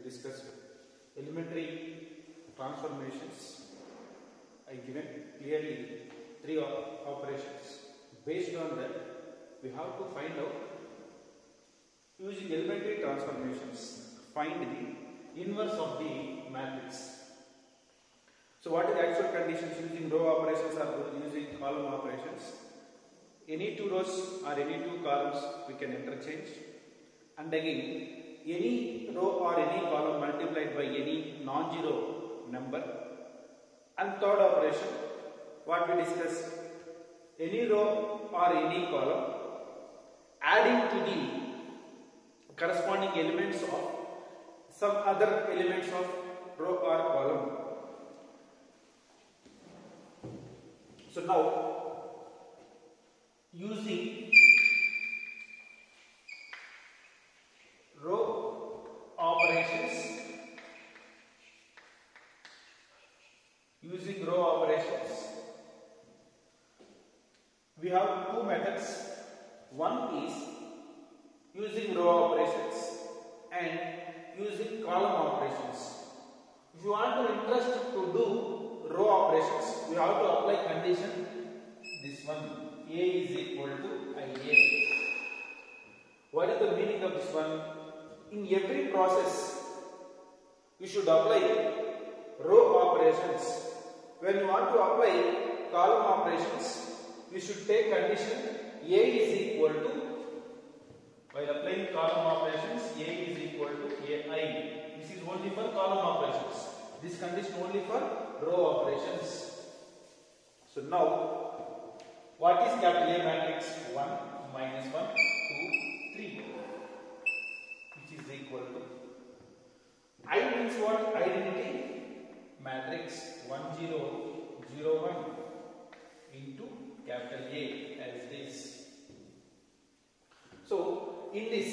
discuss elementary transformations. I given clearly three operations. Based on that, we have to find out using elementary transformations. Find the inverse of the matrix. So, what is the actual conditions using row operations or using column operations? Any two rows or any two columns we can interchange, and again any row or any column multiplied by any non-zero number. And third operation, what we discussed, any row or any column adding to the corresponding elements of some other elements of row or column. So now, using row operations, we have two methods. One is using row operations and using column operations. If you want to interest to do row operations, we have to apply condition this one, A is equal to IA. What is the meaning of this one? In every process, you should apply row operations. When you want to apply column operations, you should take condition A is equal to, while applying column operations, A is equal to AI. This is only for column operations. This condition only for row operations. So now, what is capital A matrix? 1 minus 1, 2, 3, which is equal to, I means what? Identity matrix 1 0 0 1 into capital A as this. So in this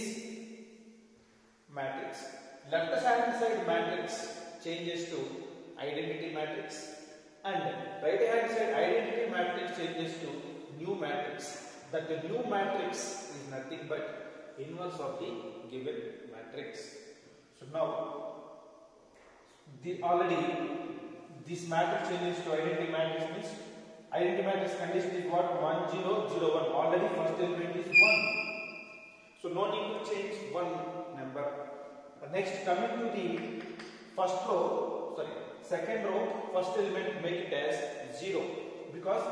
matrix, left hand side matrix changes to identity matrix and right hand side identity matrix changes to new matrix. That the new matrix is nothing but inverse of the given matrix. So now already this matrix changes to identity matrix means identity matrix condition is what? 1 0 0 1. Already first element is 1. So no need to change one number. Next, coming to the second row, first element make it as 0 because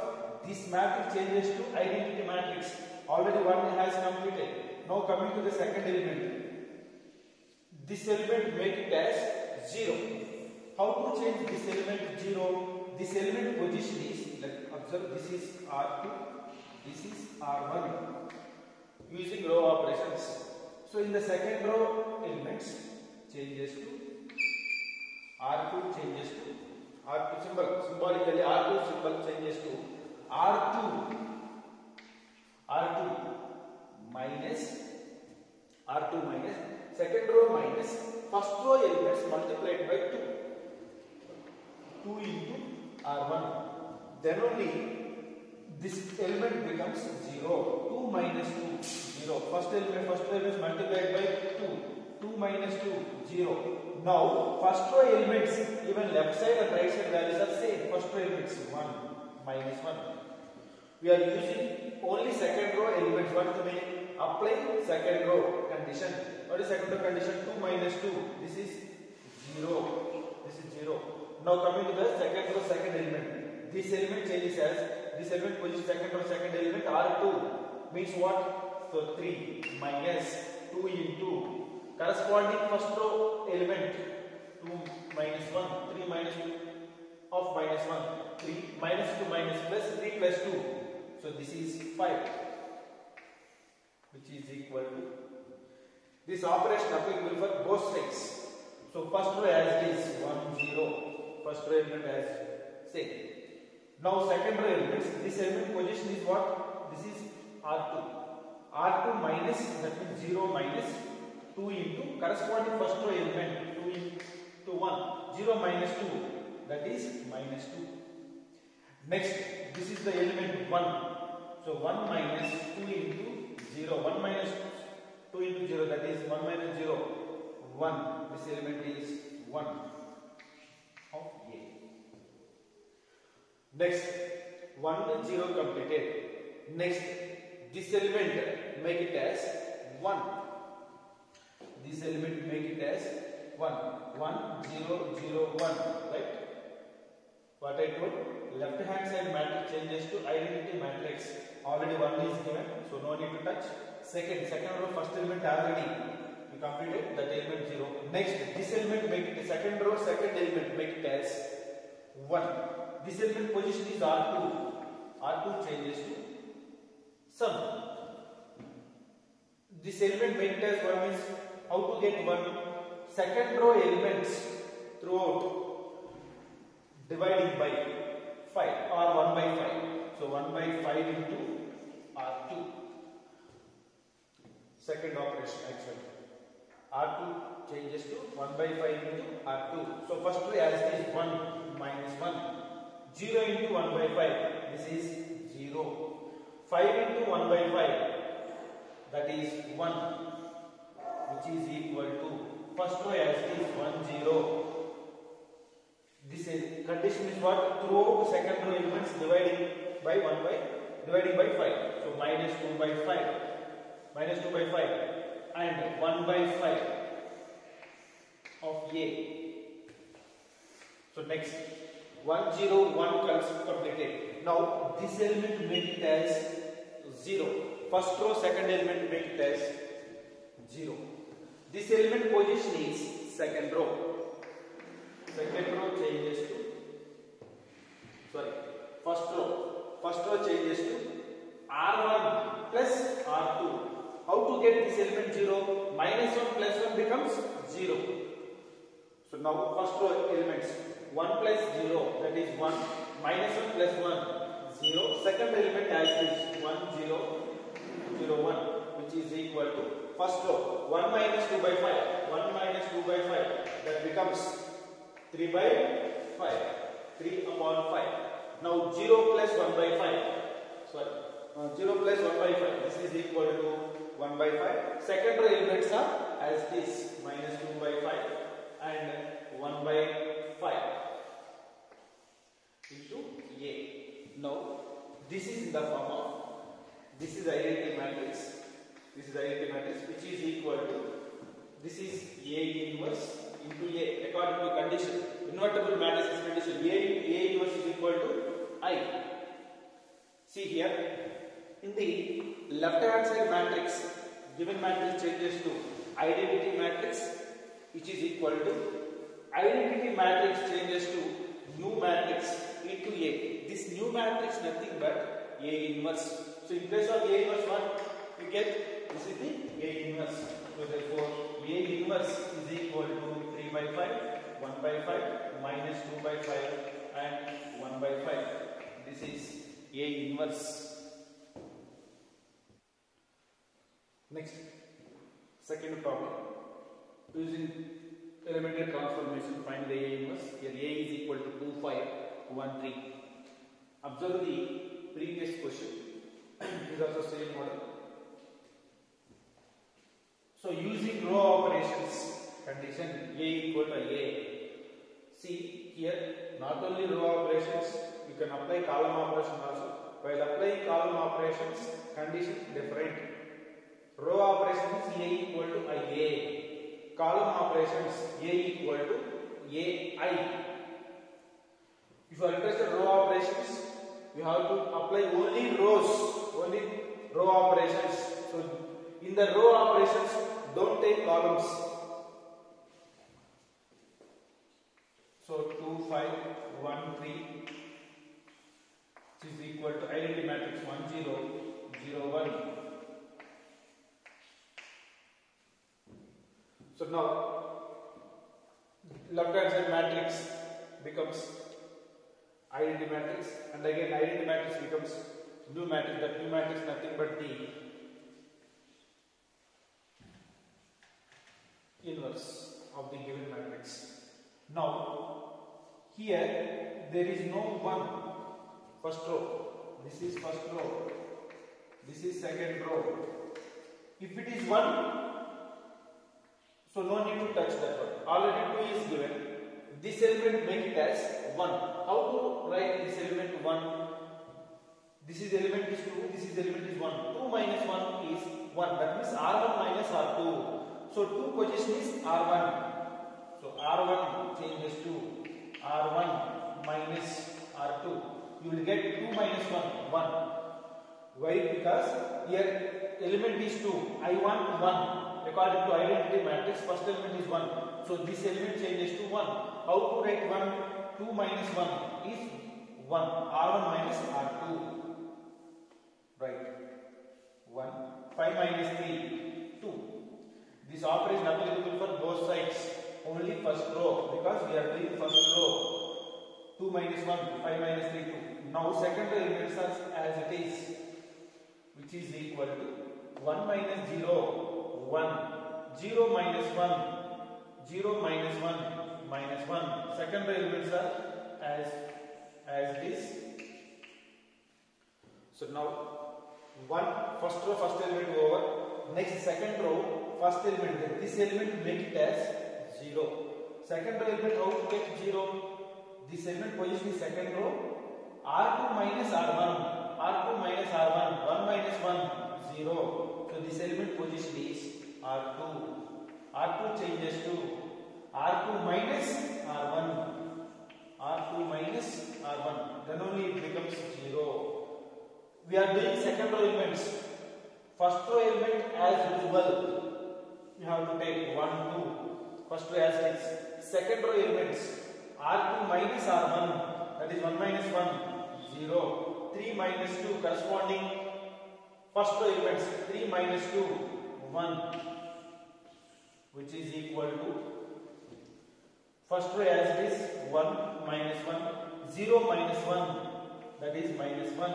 this matrix changes to identity matrix. Already one has completed. Now coming to the second element, this element make it as 0. How to change this element 0? This element position is, let's observe, this is R2, this is R1, using row operations. So in the second row, elements changes to R2 changes to R2 symbolically R2 symbol changes to R2 minus second row minus first row elements multiplied by 2 into R1. Then only this element becomes 0. 2 minus 2, 0. First element is multiplied by 2. 2 minus 2, 0. Now, first row elements, even left side and right side values are same. First row elements 1 minus 1. We are using only second row elements. What is the meaning? Apply second row condition. What is second row condition? 2 minus 2. This is 0. This is 0. Now coming to the second row, second element. This element changes as, this element position second row, second element R2 means what? So 3 minus 2 into corresponding first row element 2 minus 1, 3 minus 2 of minus 1, 3 minus 2 minus plus 3 plus 2. So this is 5, which is equal to, this operation applicable for both sides. So first row as is 1 0. First row element as same. Now second row elements, this element position is what? This is R2. R2 minus, that means 0 minus 2 into corresponding first row element 2 into 1. 0 minus 2, that is minus 2. Next, this is the element 1. So 1 minus 2 into 0. 1 minus 2 into 0, that is 1 minus 0. 1. This this element is 1 of A. Next, 1 0 completed. Next, this element make it as 1. This element make it as 1. 1 0 0 1. Right? What I told? Left hand side matrix changes to identity matrix. Already 1 is given, so no need to touch. Second row, first element already we completed, that element 0. Next, this element make it second row, second element make it as 1. This element position is R2. R2 changes to sum. This element make it as 1 means how to get 1? Second row elements throughout dividing by 5 or 1 by 5. So 1 by 5 into R2. Second operation actually. R2 changes to 1 by 5 into R2. So first way as it is 1 minus 1. 0 into 1 by 5. This is 0. 5 into 1 by 5. That is 1. Which is equal to first way as it is 1 0. This condition is what? Throughout second row elements dividing by 5. So minus 2 by 5. Minus 2 by 5 and 1 by 5 of A. So next 1 0 1 concept completed. Now this element make it as 0. First row second element make it as 0. This element position is second row. Second row changes to first row changes to R1 plus R2. How to get this element 0? Minus 1 plus 1 becomes 0. So now first row elements 1 plus 0, that is 1, minus 1 plus 1, 0. Second element as is 1 0 0 1, which is equal to first row 1 minus 2 by 5. 1 minus 2 by 5, that becomes 3 by 5. 3 upon 5. Now 0 plus 1 by 5. 0 plus 1 by 5. This is equal to 1 by 5. Second row elements are as this, minus 2 by 5 and 1 by 5 into A. Now this is in the form of, this is identity matrix. This is identity matrix which is equal to, this is A inverse into A according to condition. Invertible matrix is condition. A inverse is equal to I. See here, in the left hand side matrix, given matrix changes to identity matrix, which is equal to identity matrix changes to new matrix into A. This new matrix nothing but A inverse. So in place of A inverse, what we get? This is the A inverse. So therefore, A inverse is equal to 3 by 5, 1 by 5, minus 2 by 5 and 1 by 5. This is A inverse. Next, second problem. Using elementary transformation, find the A inverse. Here A is equal to 2 5 1 3. Observe the previous question. It is also same model. So using row operations condition, A equal to A. See here, not only row operations, you can apply column operation also. While applying column operations, condition different. Row operations A equal to IA. Column operations A equal to AI. If you are interested in row operations, you have to apply only rows, only row operations. So in the row operations, don't take columns. So 2 5 1 3, which is equal to identity matrix 1 0 0 1. So now left hand side matrix becomes identity matrix, and again identity matrix becomes new matrix. That new matrix nothing but the inverse of the given matrix. Now here there is no 1 first row. This is first row. This is second row. If it is 1, so no need to touch that one. Already 2 is given. This element make it as 1. How to write this element 1? This is element is 2, this is element is 1. 2 minus 1 is 1. That means R1 minus R2. So 2 position is R1. So R1 changes to R1 minus R2. You will get 2 minus 1, 1. Why? Because here element is 2. I want 1. According to identity matrix, first element is 1. So this element changes to 1. How to write 1? 2 minus 1 is 1. R1 minus R2. Right. 1. 5 minus 3, 2. This operation applicable for both sides. Only first row, because we are doing first row. 2 minus 1, 5 minus 3, 2. Now second elements are as it is, which is equal to 1 minus 0, 1. 0 minus 1, 0 minus 1, minus 1. Second elements are as it is. So now first row, first element over. Next second row, first element. This element make it as 0. Second row element, how to get 0? This element position is second row. R2 minus R1. R2 minus R1. 1 minus 1, 0. So this element position is R2. R2 changes to R2 minus R1. R2 minus R1. Then only it becomes 0. We are doing second row elements. First row element as usual. You have to take 1, 2. First row as it is. Second row elements. R2 minus R1. That is 1 minus 1. 0. 3 minus 2 corresponding first row elements. 3 minus 2, 1, which is equal to first row as it is 1 minus 1. 0 minus 1, that is minus 1.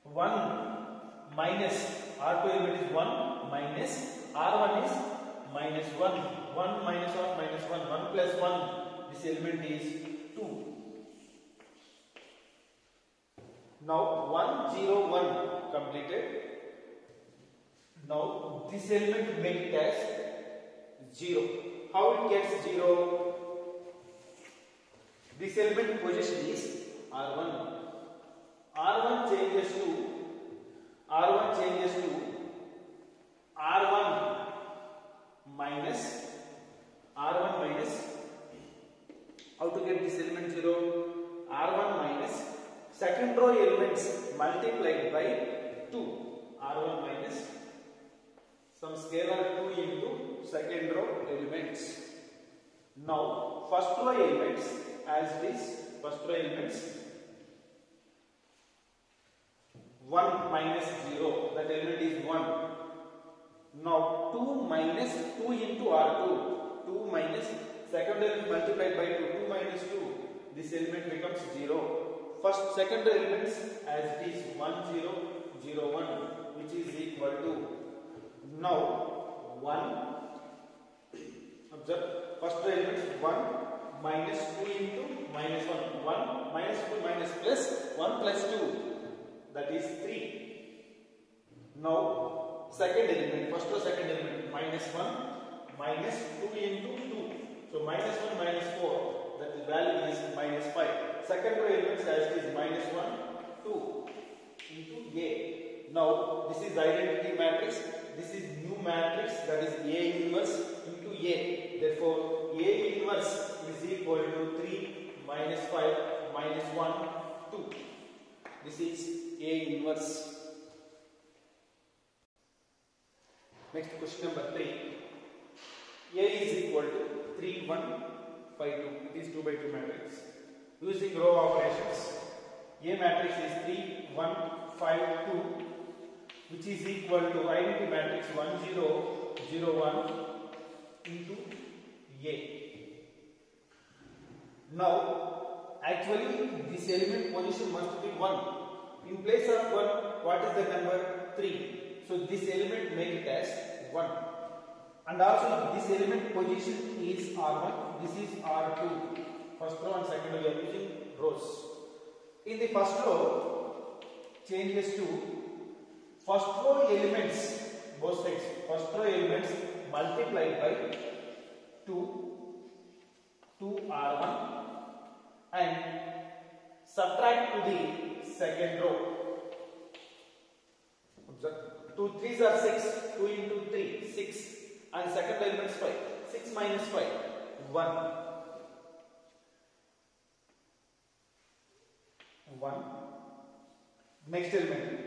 1 minus R2 element is 1 minus R1 is minus 1. 1 minus of minus 1. 1 plus 1. This element is 2. Now 1, 0, 1 completed. Now this element make it as 0. How it gets 0? This element position is R1. R1 changes to R1 minus how to get this element 0? R1 minus second row elements multiplied by 2. R1 minus some scalar 2 into second row elements. Now first row elements as this, first row elements 1 minus 0, that element is 1. Now 2 minus 2 into R2, 2 minus second element multiplied by 2, 2 minus 2, this element becomes 0. First, second elements as it is 1, 0, 0, 1, which is equal to, now 1, observe, first elements 1 minus 2 into minus 1, 1 minus 2 minus plus 1 plus 2, that is 3. Now second element, first or second element, minus 1 minus 2 into 2, so minus 1 minus 4, that the value is minus 5. Second row elements as it is minus 1, 2 into A. Now this is identity matrix, this is new matrix, that is A inverse into A. Therefore A inverse is equal to 3 minus 5 minus 1, 2. This is A inverse. Next question number 3. A is equal to 3, 1, 5, 2. It is 2 by 2 matrix. Using row operations, A matrix is 3, 1, 5, 2, which is equal to identity matrix 1, 0, 0, 1 into A. Now, actually, this element position must be 1. In place of 1, what is the number? 3. So, this element make it as 1. And also, this element position is R1, this is R2. First row and second row, we are using rows. In the first row, changes to first row elements, both sides, first row elements multiplied by 2r1 and subtract to the second row. Observe. 2 3s are 6. 2 into 3, 6. And second element is 5. 6 minus 5, 1. 1. Next element.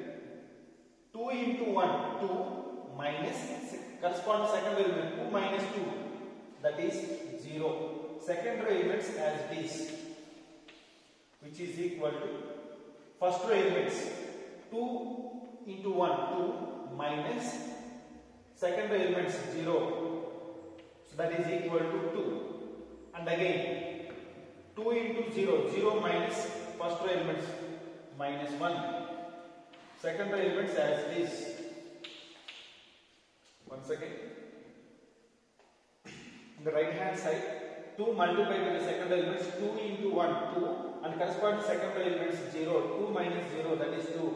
2 into 1, 2 minus corresponding second element 2 minus 2, that is 0. Second row elements as it is, which is equal to first row elements 2 into 1, 2 minus second row elements 0, so that is equal to 2. And again 2 into 0, 0 minus first row elements minus 1. Second row elements as it is. Once again, on the right hand side, 2 multiplied by the second elements 2 into 1, 2, and corresponding second row elements 0, 2 minus 0, that is 2.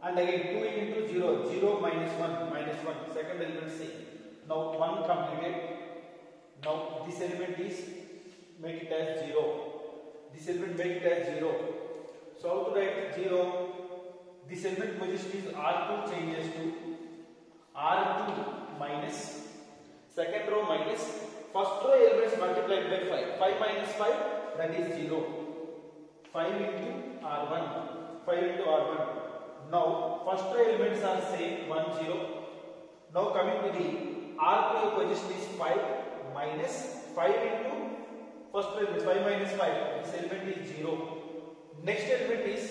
And again 2 into 0, 0 minus 1, minus 1, second element same. Now 1 completed. Now this element is, make it as 0. This element make it as 0. So how to write 0? This element position is R2 changes to R2 minus second row minus first row elements multiplied by 5. 5 minus 5, that is 0. 5 into R1. 5 into R1. Now first row elements are same, 1 0. Now coming to the R2 position is 5 minus 5 into first row element 5 minus 5. This element is 0. Next element is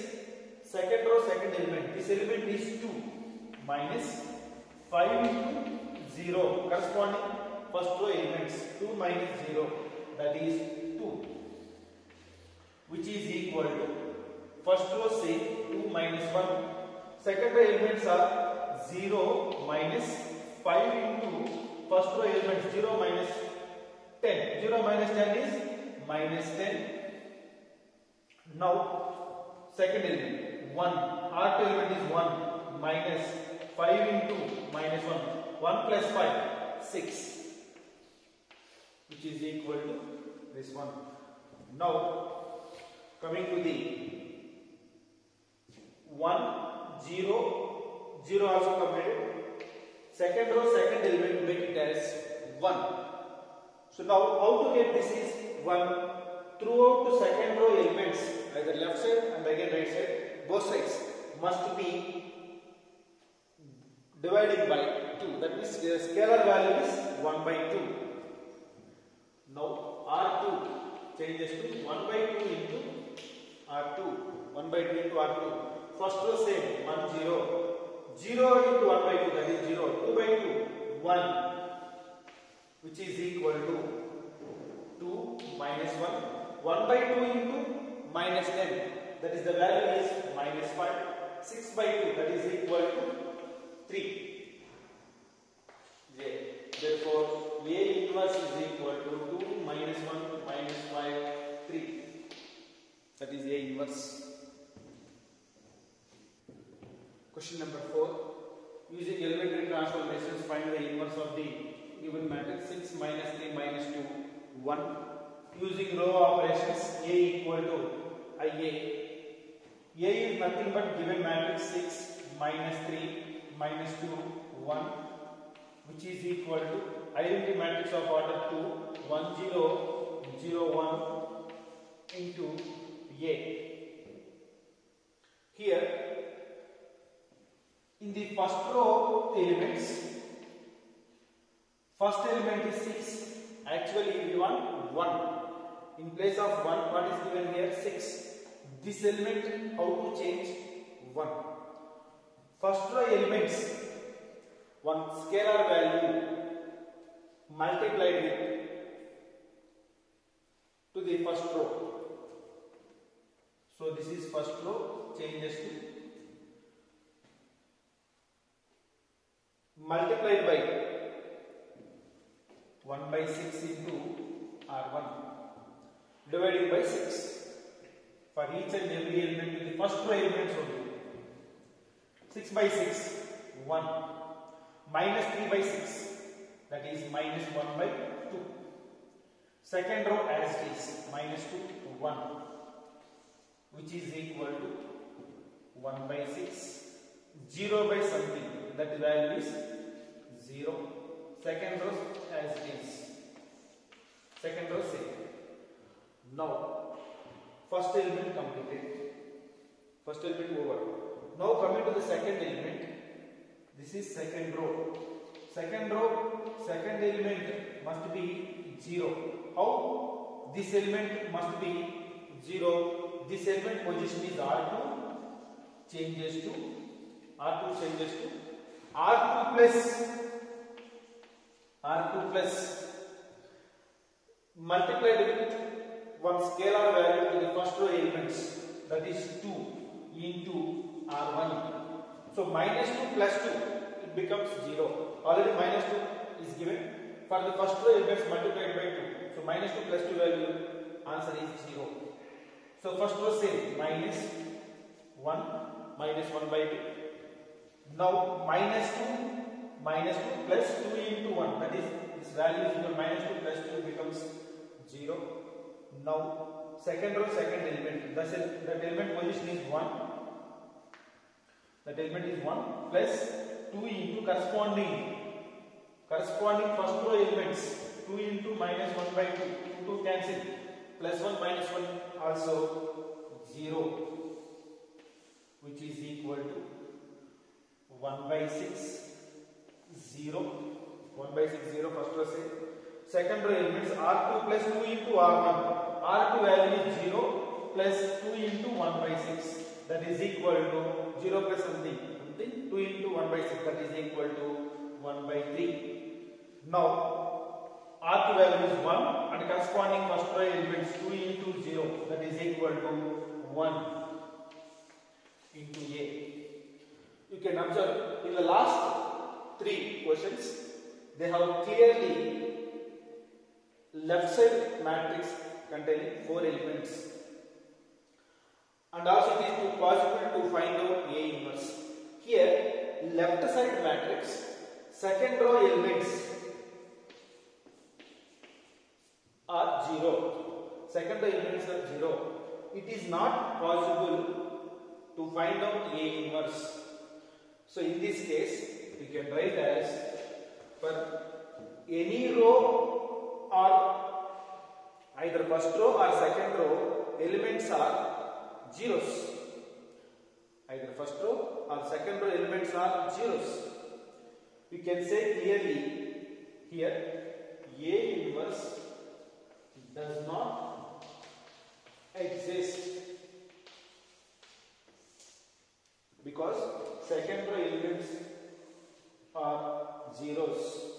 second row second element. This element is 2 minus 5 into 0 corresponding first row elements 2 minus 0, that is 2, which is equal to first row say 2 minus 1. Second row elements are 0 minus 5 into first row elements 0 minus 10. 0 minus 10 is minus 10. Now second element 1. R2 element is 1 minus 5 into minus 1. 1 plus 5, 6, which is equal to this one. Now coming to the 1 0 0 also completed. Second row second element, make it as 1. So now how to get this is 1? Throughout the second row elements, either left side and again right side, both sides must be dividing by 2. That means the scalar value is 1 by 2. Now R2 changes to 1 by 2 into R2. 1 by 2 into R2. First row same, 1 0. 0 into 1 by 2, that is 0. 2 by 2, 1, which is equal to 2 minus 1. 1 by 2 into minus 10, that is the value is minus 5. 6 by 2, that is equal to 3. J. Therefore, A inverse is equal to 2 minus 1 minus 5, 3. That is A inverse. Question number 4. Using elementary transformations, find the inverse of the given matrix 6 minus 3 minus 2, 1. Using row operations, A equal to IA. A is nothing but given matrix 6 minus 3 minus 2, 1, which is equal to identity matrix of order 2, 1 0 0 1 into A. Here in the first row elements, first element is 6. Actually we want 1. In place of 1, what is given here? 6. This element, how to change? 1. First row elements, one scalar value multiplied with to the first row. So this is first row, changes to multiplied by 1 by 6 into R1 divided by 6 for each and every element in the first row elements only. 6 by 6, 1, minus 3 by 6, that is minus 1 by 2. Second row as it is, minus 2, 1, which is equal to 1 by 6, 0 by something, that value is 0. Second row as it is. Second row same. Now, first element completed. First element over. Now coming to the second element. This is second row. Second row, second element must be 0. How? This element must be 0. This element position is R2 changes to R2 plus multiplied with one scalar value to the first row elements, that is 2 into R1. So minus 2 plus 2, it becomes 0. Already minus 2 is given. For the first row elements multiplied by 2. So minus 2 plus 2 value, answer is 0. So first row same, minus 1 by 2. Now minus 2 plus 2 into 1, that is this value is equal to minus 2 plus 2 becomes 0. Now second row second element, that element position is 1. That element is 1 plus 2 into corresponding first row elements, 2 into minus 1 by 2, 2 cancel, plus 1 minus 1 also 0, which is equal to 1 by 6, 0, 1 by 6, 0, first row say. Second row elements R2 plus 2 into R1, R2 value is 0 plus 2 into 1 by 6, that is equal to 0 plus something, 2 into 1 by 6, that is equal to 1 by 3. Now R2 value is 1 and corresponding first row elements 2 into 0, that is equal to 1 into A. You can observe in the last 3 questions, they have clearly left side matrix containing 4 elements, and also it is possible to find out A inverse. Here left side matrix, second row elements are 0. Second row elements are 0. It is not possible to find out A inverse. So in this case, we can write as for any row or either first row or second row elements are zeros. Either first row or second row elements are zeros. We can say clearly here A inverse does not exist because second row elements are zeros.